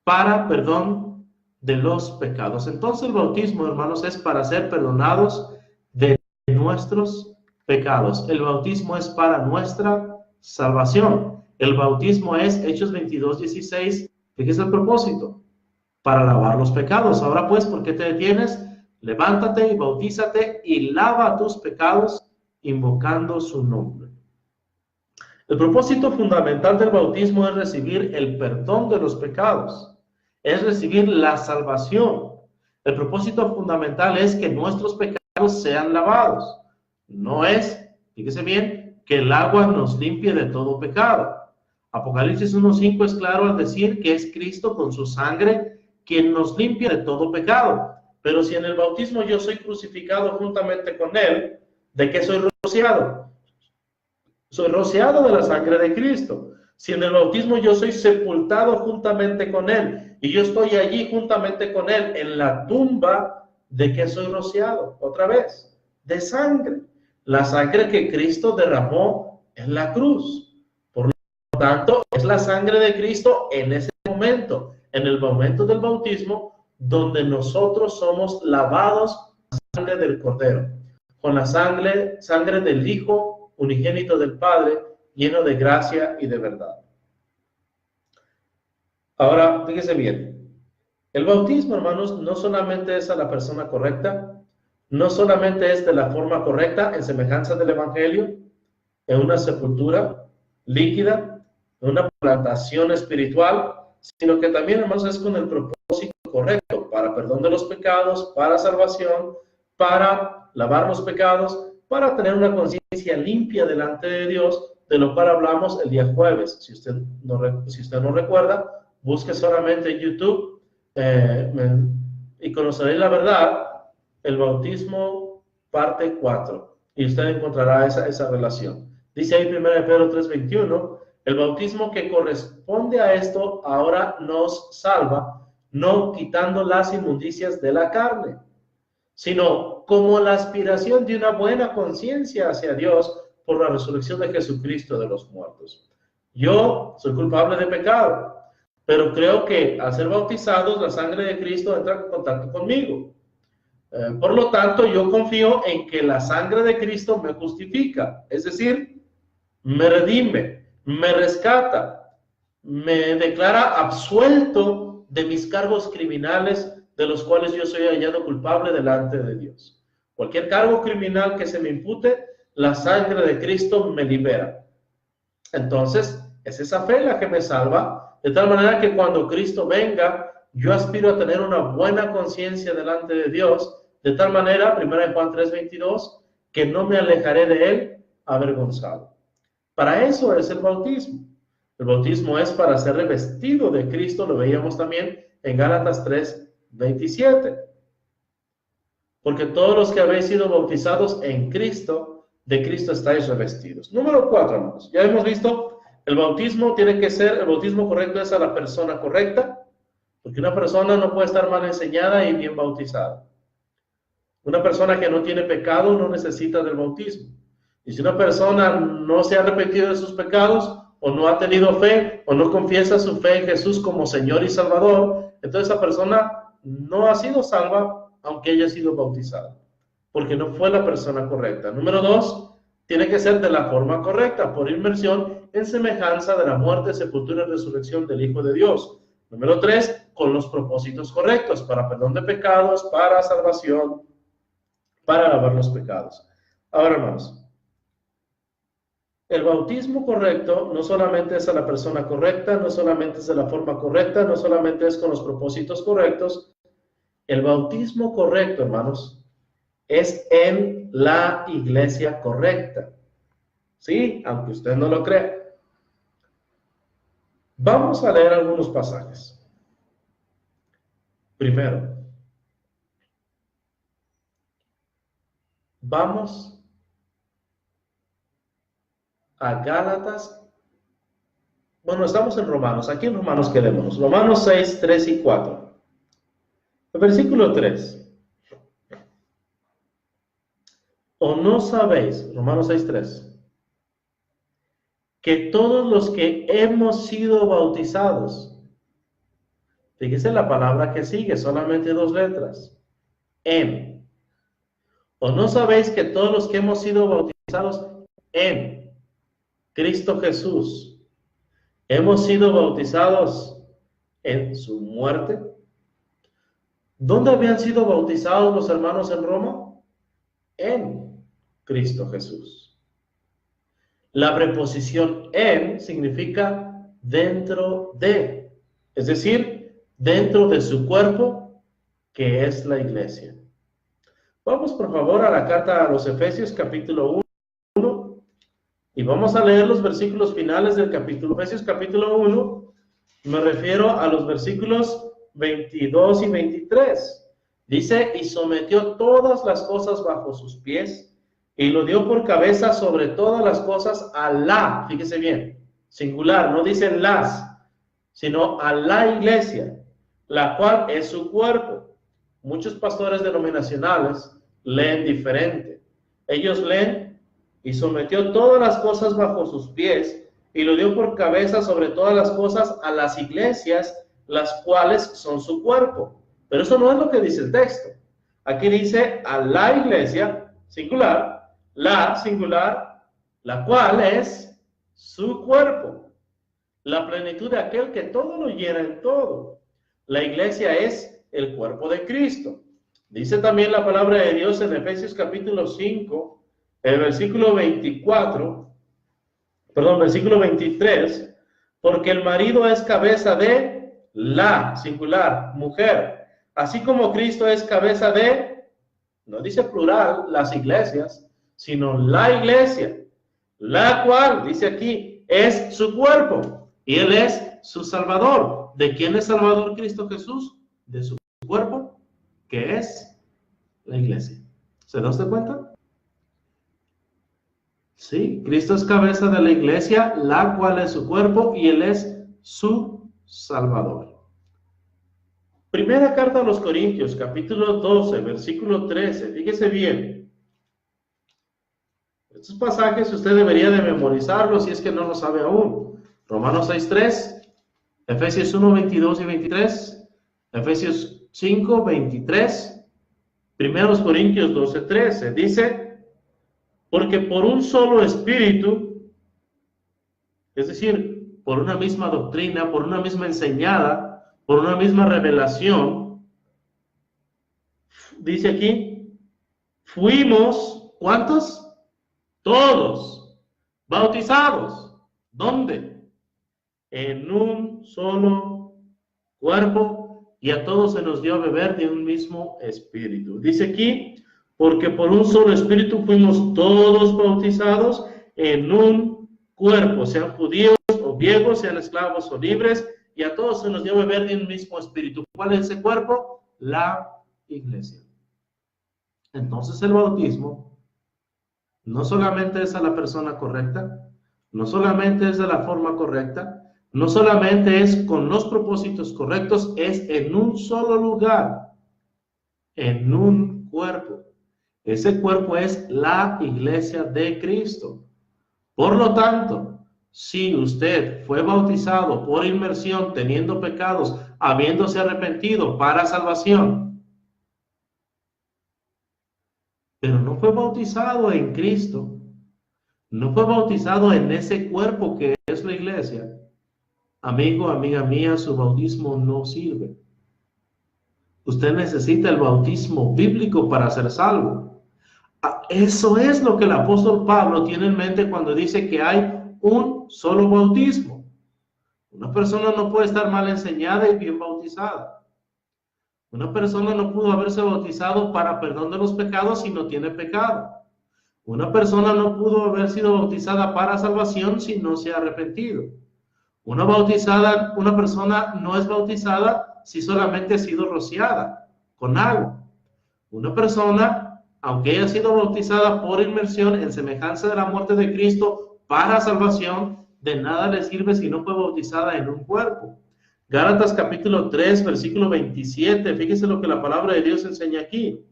para perdón de los pecados. Entonces el bautismo, hermanos, es para ser perdonados de nuestros pecados. El bautismo es para nuestra salvación. El bautismo es, Hechos 22:16, fíjese el propósito, para lavar los pecados. Ahora pues, ¿por qué te detienes? Levántate y bautízate y lava tus pecados invocando su nombre. El propósito fundamental del bautismo es recibir el perdón de los pecados, es recibir la salvación. El propósito fundamental es que nuestros pecados sean lavados. No es, fíjese bien, que el agua nos limpie de todo pecado. Apocalipsis 1:5 es claro al decir que es Cristo con su sangre quien nos limpia de todo pecado. Pero si en el bautismo yo soy crucificado juntamente con Él, ¿de qué soy rociado? Soy rociado de la sangre de Cristo. Si en el bautismo yo soy sepultado juntamente con Él y yo estoy allí juntamente con Él en la tumba, ¿de qué soy rociado? Otra vez, de sangre. La sangre que Cristo derramó en la cruz. Por lo tanto, es la sangre de Cristo en ese momento, en el momento del bautismo, donde nosotros somos lavados con la sangre del Cordero, con la sangre del Hijo unigénito del Padre, lleno de gracia y de verdad. Ahora, fíjese bien, el bautismo, hermanos, no solamente es a la persona correcta, no solamente es de la forma correcta, en semejanza del Evangelio, en una sepultura líquida, en una plantación espiritual, sino que también, hermanos, es con el propósito correcto, para perdón de los pecados, para salvación, para lavar los pecados, para tener una conciencia limpia delante de Dios, de lo cual hablamos el día jueves. Si usted no recuerda, busque solamente en YouTube y conoceréis la verdad, el bautismo parte 4, y usted encontrará esa relación. Dice ahí 1 Pedro 3:21, el bautismo que corresponde a esto ahora nos salva, no quitando las inmundicias de la carne, sino como la aspiración de una buena conciencia hacia Dios por la resurrección de Jesucristo de los muertos. Yo soy culpable de pecado, pero creo que al ser bautizados, la sangre de Cristo entra en contacto conmigo. Por lo tanto, yo confío en que la sangre de Cristo me justifica, es decir, me redime, me rescata, me declara absuelto de mis cargos criminales de los cuales yo soy hallado culpable delante de Dios. Cualquier cargo criminal que se me impute, la sangre de Cristo me libera. Entonces, es esa fe la que me salva, de tal manera que cuando Cristo venga, yo aspiro a tener una buena conciencia delante de Dios, de tal manera, 1 Juan 3:22, que no me alejaré de Él avergonzado. Para eso es el bautismo. El bautismo es para ser revestido de Cristo, lo veíamos también en Gálatas 3:27. Porque todos los que habéis sido bautizados en Cristo, de Cristo estáis revestidos. Número 4, hermanos. Ya hemos visto, el bautismo tiene que ser, el bautismo correcto es a la persona correcta, porque una persona no puede estar mal enseñada y bien bautizada. Una persona que no tiene pecado no necesita del bautismo. Y si una persona no se ha arrepentido de sus pecados, o no ha tenido fe, o no confiesa su fe en Jesús como Señor y Salvador, entonces esa persona no ha sido salva, aunque haya sido bautizada, porque no fue la persona correcta. Número 2, tiene que ser de la forma correcta, por inmersión en semejanza de la muerte, sepultura y resurrección del Hijo de Dios. Número 3, con los propósitos correctos, para perdón de pecados, para salvación, para lavar los pecados. Ahora, hermanos, el bautismo correcto no solamente es a la persona correcta, no solamente es de la forma correcta, no solamente es con los propósitos correctos. El bautismo correcto, hermanos, es en la iglesia correcta. Sí, aunque usted no lo crea. Vamos a leer algunos pasajes. Primero, vamos a Gálatas. Bueno, estamos en Romanos. Aquí en Romanos quedémonos. Romanos 6, 3 y 4. El versículo 3. ¿O no sabéis, Romanos 6, 3, que todos los que hemos sido bautizados, Fíjese la palabra que sigue, solamente 2 letras. En. ¿O no sabéis que todos los que hemos sido bautizados en Cristo Jesús, hemos sido bautizados en su muerte? ¿Dónde habían sido bautizados los hermanos en Roma? En Cristo Jesús. La preposición en significa dentro de, es decir, dentro de su cuerpo, que es la iglesia. Vamos por favor a la carta a los Efesios capítulo 1 y vamos a leer los versículos finales del capítulo. Efesios capítulo 1, me refiero a los versículos 22 y 23. Dice, y sometió todas las cosas bajo sus pies, y lo dio por cabeza sobre todas las cosas a la, fíjese bien, singular, no dicen las, sino a la iglesia, la cual es su cuerpo. Muchos pastores denominacionales leen diferente. Ellos leen, y sometió todas las cosas bajo sus pies, y lo dio por cabeza sobre todas las cosas a las iglesias, las cuales son su cuerpo. Pero eso no es lo que dice el texto. Aquí dice a la iglesia, singular, la singular, la cual es su cuerpo. La plenitud de aquel que todo lo llena en todo. La iglesia es el cuerpo de Cristo. Dice también la palabra de Dios en Efesios capítulo 5, el versículo 23, porque el marido es cabeza de la, singular, mujer, así como Cristo es cabeza de, no dice plural, las iglesias, sino la iglesia, la cual, dice aquí, es su cuerpo, y Él es su Salvador. ¿De quién es Salvador Cristo Jesús? De su cuerpo, que es la iglesia. ¿Se da usted cuenta? Sí, Cristo es cabeza de la iglesia, la cual es su cuerpo, y Él es su Salvador. Primera carta a los Corintios, capítulo 12, versículo 13. Fíjese bien. Estos pasajes usted debería de memorizarlos si es que no lo sabe aún. Romanos 6:3, Efesios 1, 22 y 23, Efesios 5, 23, Primeros Corintios 12, 13. Dice, porque por un solo espíritu, es decir, por una misma doctrina, por una misma enseñada, por una misma revelación, dice aquí, fuimos, ¿cuántos? Todos, bautizados. ¿Dónde? En un solo cuerpo, y a todos se nos dio a beber de un mismo espíritu. Dice aquí, porque por un solo espíritu fuimos todos bautizados en un cuerpo, sean judíos o griegos, sean esclavos o libres, y a todos se nos dio a beber de un mismo espíritu. ¿Cuál es ese cuerpo? La iglesia. Entonces el bautismo no solamente es a la persona correcta, no solamente es de la forma correcta, no solamente es con los propósitos correctos, es en un solo lugar, en un cuerpo. Ese cuerpo es la iglesia de Cristo. Por lo tanto, si usted fue bautizado por inmersión, teniendo pecados, habiéndose arrepentido para salvación, pero no fue bautizado en Cristo, no fue bautizado en ese cuerpo que es la iglesia, amigo, amiga mía, su bautismo no sirve. Usted necesita el bautismo bíblico para ser salvo. Eso es lo que el apóstol Pablo tiene en mente cuando dice que hay un solo bautismo. Una persona no puede estar mal enseñada y bien bautizada. Una persona no pudo haberse bautizado para perdón de los pecados si no tiene pecado. Una persona no pudo haber sido bautizada para salvación si no se ha arrepentido. Una persona no es bautizada si solamente ha sido rociada con agua. Una persona, aunque haya sido bautizada por inmersión en semejanza de la muerte de Cristo para salvación, de nada le sirve si no fue bautizada en un cuerpo. Gálatas capítulo 3, versículo 27, fíjese lo que la palabra de Dios enseña aquí.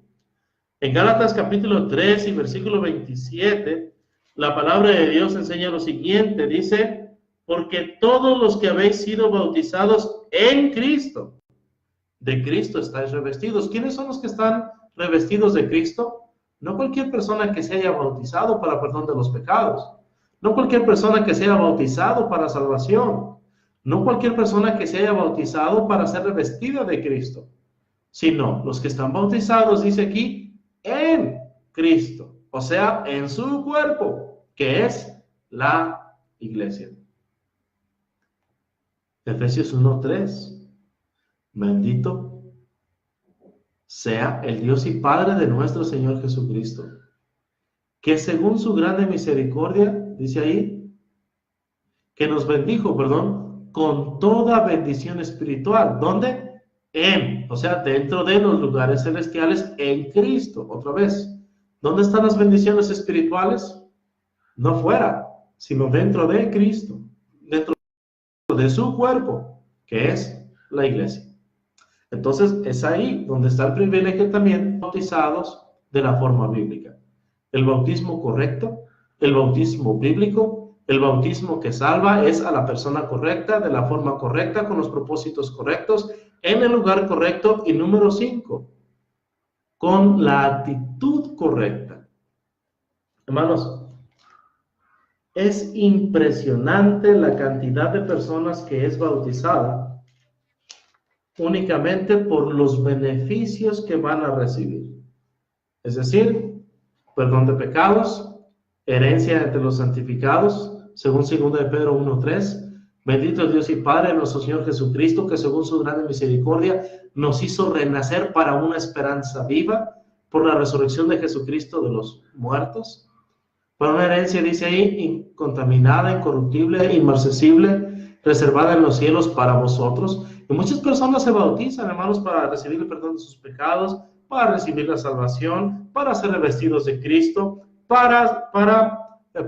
En Gálatas capítulo 3 y versículo 27, la palabra de Dios enseña lo siguiente, dice, porque todos los que habéis sido bautizados en Cristo, de Cristo estáis revestidos. ¿Quiénes son los que están revestidos de Cristo? No cualquier persona que se haya bautizado para perdón de los pecados. No cualquier persona que se haya bautizado para salvación. No cualquier persona que se haya bautizado para ser revestida de Cristo. Sino los que están bautizados, dice aquí, en Cristo. O sea, en su cuerpo, que es la iglesia. Efesios 1:3. Bendito sea el Dios y Padre de nuestro Señor Jesucristo, que según su grande misericordia, dice ahí, que nos bendijo, con toda bendición espiritual. ¿Dónde? O sea, dentro de los lugares celestiales en Cristo. Otra vez, ¿dónde están las bendiciones espirituales? No fuera, sino dentro de Cristo, dentro de su cuerpo, que es la iglesia. Entonces, es ahí donde está el privilegio también, bautizados de la forma bíblica. El bautismo correcto, el bautismo bíblico, el bautismo que salva es a la persona correcta, de la forma correcta, con los propósitos correctos, en el lugar correcto. Y número 5, con la actitud correcta. Hermanos, es impresionante la cantidad de personas que es bautizada únicamente por los beneficios que van a recibir. Es decir, perdón de pecados, herencia entre los santificados, según 2 de Pedro 1:3. Bendito Dios y Padre de nuestro Señor Jesucristo, que según su grande misericordia nos hizo renacer para una esperanza viva por la resurrección de Jesucristo de los muertos. Para una herencia, dice ahí, incontaminada, incorruptible, inmarcesible, reservada en los cielos para vosotros. Y muchas personas se bautizan, hermanos, para recibir el perdón de sus pecados, para recibir la salvación, para ser revestidos de Cristo, para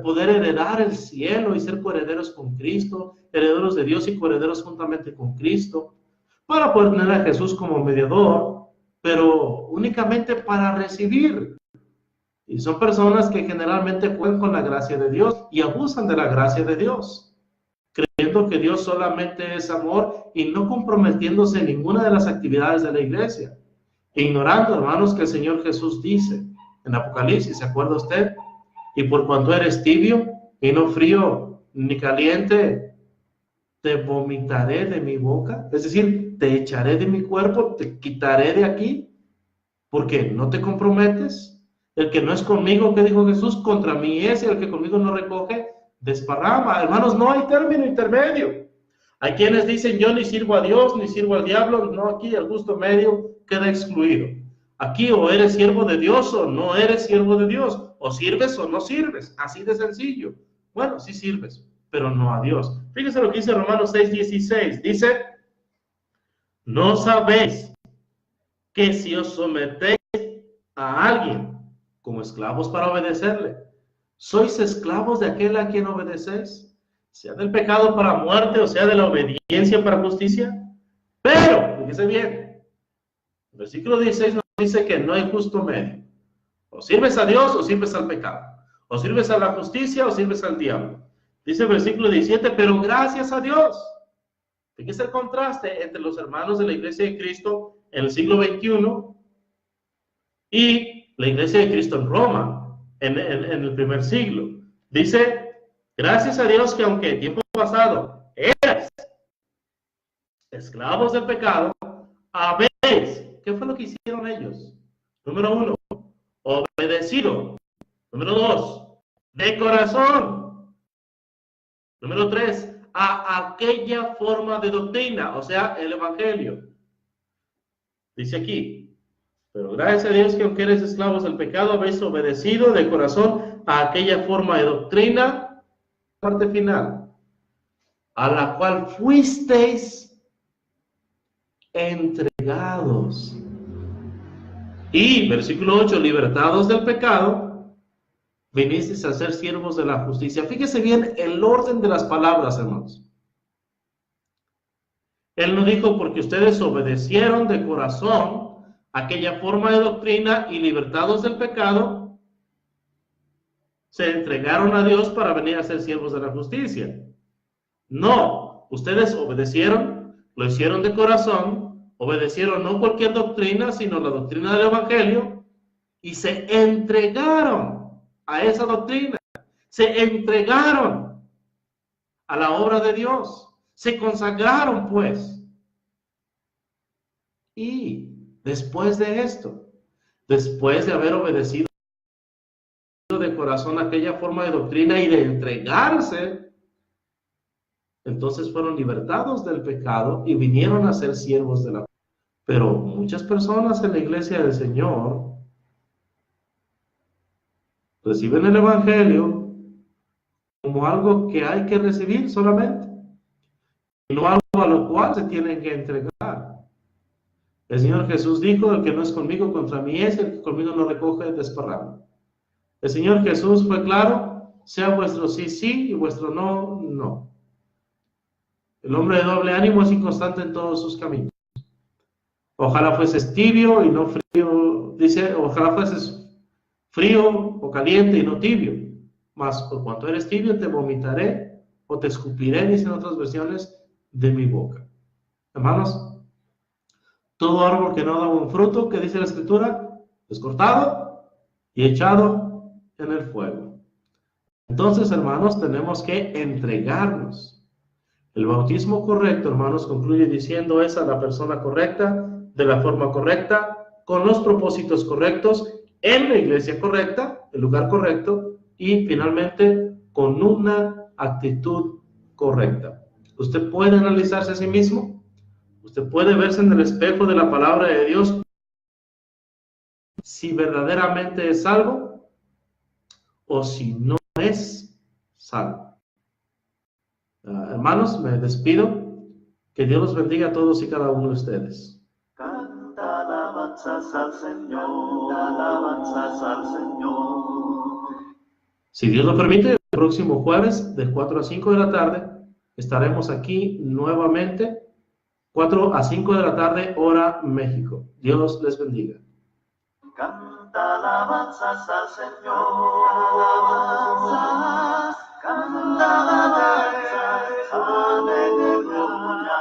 poder heredar el cielo y ser coherederos con Cristo, herederos de Dios y coherederos juntamente con Cristo, para poder tener a Jesús como mediador, pero únicamente para recibir. Y son personas que generalmente juegan con la gracia de Dios y abusan de la gracia de Dios, creyendo que Dios solamente es amor y no comprometiéndose en ninguna de las actividades de la iglesia, ignorando, hermanos, que el Señor Jesús dice en Apocalipsis, ¿se acuerda usted? Y por cuanto eres tibio y no frío ni caliente, te vomitaré de mi boca, es decir, te echaré de mi cuerpo, te quitaré de aquí, porque no te comprometes. El que no es conmigo, ¿qué dijo Jesús? Contra mí es, y el que conmigo no recoge, desparrama. Hermanos, no hay término intermedio. Hay quienes dicen, yo ni sirvo a Dios, ni sirvo al diablo. No, aquí el justo medio queda excluido. Aquí o eres siervo de Dios o no eres siervo de Dios. O sirves o no sirves. Así de sencillo. Bueno, sí sirves, pero no a Dios. Fíjense lo que dice Romanos 6:16. Dice, ¿no sabéis que si os sometéis a alguien como esclavos para obedecerle, sois esclavos de aquel a quien obedecéis, sea del pecado para muerte o sea de la obediencia para justicia? Pero, fíjese bien, el versículo 16 nos dice que no hay justo medio. O sirves a Dios o sirves al pecado, o sirves a la justicia o sirves al diablo. Dice el versículo 17, pero gracias a Dios. Fíjese el contraste entre los hermanos de la iglesia de Cristo en el siglo XXI y la iglesia de Cristo en Roma, en el primer siglo. Dice, gracias a Dios que aunque en tiempo pasado eras esclavos del pecado, habéis, ¿qué fue lo que hicieron ellos? Número 1, obedecido. Número 2, de corazón. Número 3, a aquella forma de doctrina, o sea, el evangelio. Dice aquí, pero gracias a Dios que aunque eres esclavos del pecado, habéis obedecido de corazón a aquella forma de doctrina, parte final, a la cual fuisteis entregados. Y, versículo 8, libertados del pecado, vinisteis a ser siervos de la justicia. Fíjese bien el orden de las palabras, hermanos. Él no dijo porque ustedes obedecieron de corazón aquella forma de doctrina y libertados del pecado, se entregaron a Dios para venir a ser siervos de la justicia. No, ustedes obedecieron, lo hicieron de corazón, obedecieron no cualquier doctrina, sino la doctrina del Evangelio, y se entregaron a esa doctrina, se entregaron a la obra de Dios, se consagraron pues. Y después de esto, después de haber obedecido de corazón aquella forma de doctrina y de entregarse, entonces fueron libertados del pecado y vinieron a ser siervos de la fe. Pero muchas personas en la iglesia del Señor reciben el Evangelio como algo que hay que recibir solamente, y no algo a lo cual se tienen que entregar. El Señor Jesús dijo: el que no es conmigo contra mí es, el que conmigo no recoge desparrama. El Señor Jesús fue claro: sea vuestro sí, sí, y vuestro no, no. El hombre de doble ánimo es inconstante en todos sus caminos. Ojalá fueses tibio y no frío, dice, ojalá fueses frío o caliente y no tibio. Mas por cuanto eres tibio, te vomitaré o te escupiré, dicen otras versiones, de mi boca. Hermanos, todo árbol que no da buen fruto, que dice la Escritura, es cortado y echado en el fuego. Entonces, hermanos, tenemos que entregarnos. El bautismo correcto, hermanos, concluye diciendo: es a la persona correcta, de la forma correcta, con los propósitos correctos, en la iglesia correcta, el lugar correcto, y finalmente con una actitud correcta. Usted puede analizarse a sí mismo, usted puede verse en el espejo de la palabra de Dios si verdaderamente es salvo o si no es salvo. Hermanos, me despido. Que Dios los bendiga a todos y cada uno de ustedes. Canta alabanzas al Señor, alabanzas al Señor. Si Dios lo permite, el próximo jueves de 4 a 5 de la tarde estaremos aquí nuevamente, 4 a 5 de la tarde, hora México. Dios les bendiga. Canta alabanzas al Señor, alabanzas, canta alabanzas, aleluya,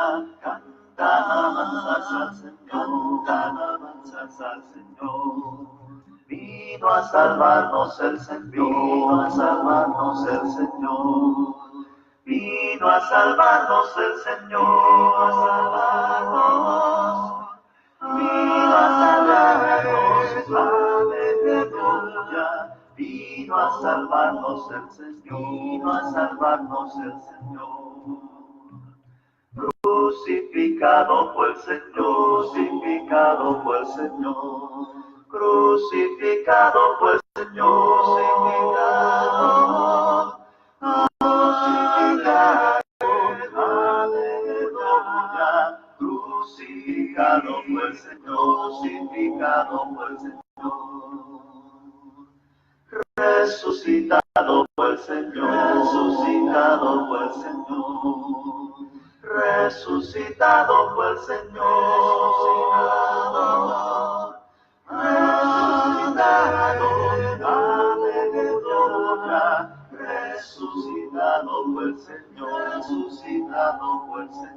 canta alabanzas al Señor, alabanzas al Señor. Vino a salvarnos el Señor, vino a salvarnos el Señor. Vino a salvarnos el Señor, a salvarnos. Vino a salvarnos, aleluya. Vino a salvarnos el Señor, vino a salvarnos el Señor. Crucificado fue el Señor, crucificado fue el Señor. Crucificado fue el Señor, crucificado. Aleluya. Crucificado fue el Señor, crucificado fue el Señor. Resucitado fue el Señor, resucitado fue el Señor. Resucitado fue el Señor, resucitado. Resucitado, aleluya. Resucitado fue el Señor, resucitado fue el Señor.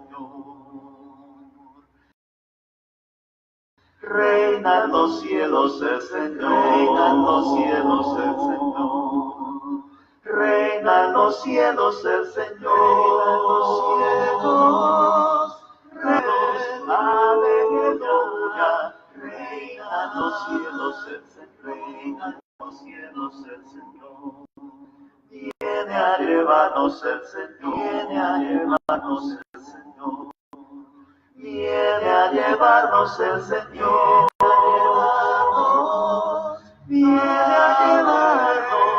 Reina en los cielos el Señor, reina en los cielos el Señor. Reina en los cielos el Señor, reina en los cielos. Aleluya. Reina en los cielos el Señor, reina en los cielos el Señor. Viene a llevarnos el Señor, viene a llevarnos el Señor. Viene a llevarnos el Señor, viene a llevarnos,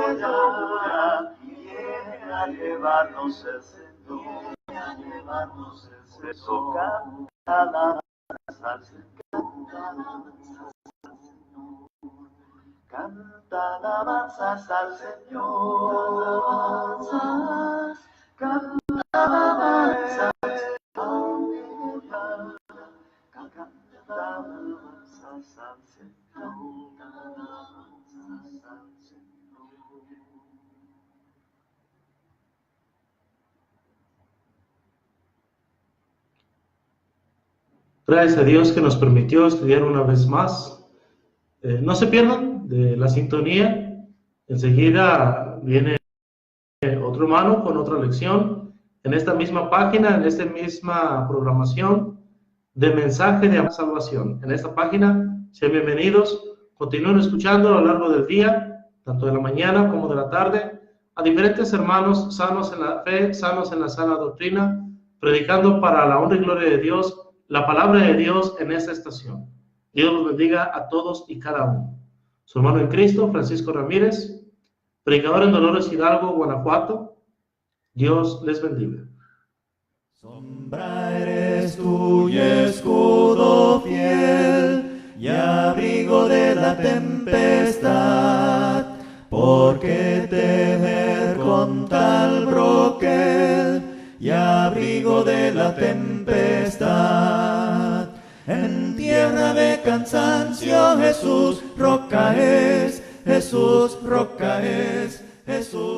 aleluya. Viene a llevarnos el Señor, viene a llevarnos el Señor. Canta alabanzas, canta alabanzas al Señor. Canta alabanzas al Señor, alabanzas, canta alabanzas. Aleluya, canta alabanzas al Señor, alabanzas al Señor. Gracias a Dios que nos permitió estudiar una vez más. No se pierdan de la sintonía. Enseguida viene otro hermano con otra lección en esta misma página, en esta misma programación de mensaje de salvación. En esta página, sean bienvenidos. Continúen escuchando a lo largo del día, tanto de la mañana como de la tarde, a diferentes hermanos sanos en la fe, sanos en la sana doctrina, predicando para la honra y gloria de Dios la palabra de Dios en esta estación. Dios los bendiga a todos y cada uno. Su hermano en Cristo, Francisco Ramírez, predicador en Dolores Hidalgo, Guanajuato. Dios les bendiga. Sombra eres tú y escudo fiel, y abrigo de la tempestad, porque temer con tal broquel, y abrigo de la tempestad. En tierra de cansancio Jesús roca es, Jesús roca es, Jesús.